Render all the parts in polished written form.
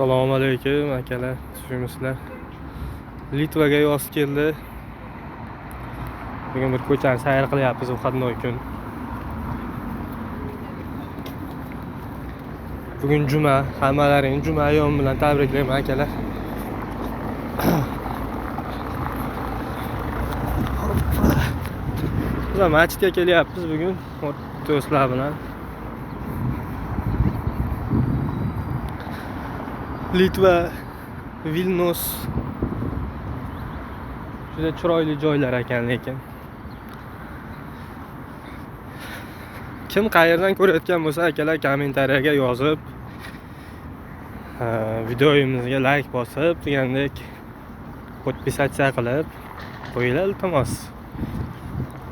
Assalomu alaykum akalar, tushunmisizlar? Litvaga yoz keldi. Bugun bir ko'chani sayr qilyapmiz, выходной kun. Bugun juma, hammalaring juma yo'm bilan tabriklayman akalar. Biz masjidga kelyapmiz bugun do'stlar bilan. Litva, Vilnius juda chiroyli joylar ekan, lekin kim qayerdan ko'rayotgan bo'lsa akalar kommentariyaga yozib, videomizga like bosib, degandek podpisatsiya qilib qo'yinglar iltimos.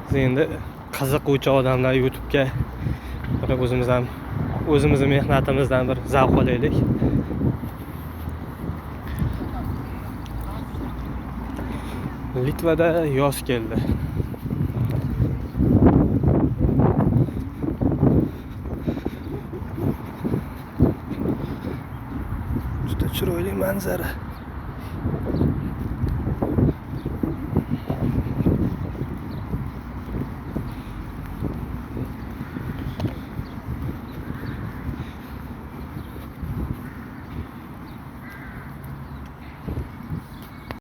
Biz endi qiziquvchi odamlar YouTube'ga o'zimizning mehnatimizdan bir zavq olaylik. Litvada yoz keldi. Juda chiroyli manzara.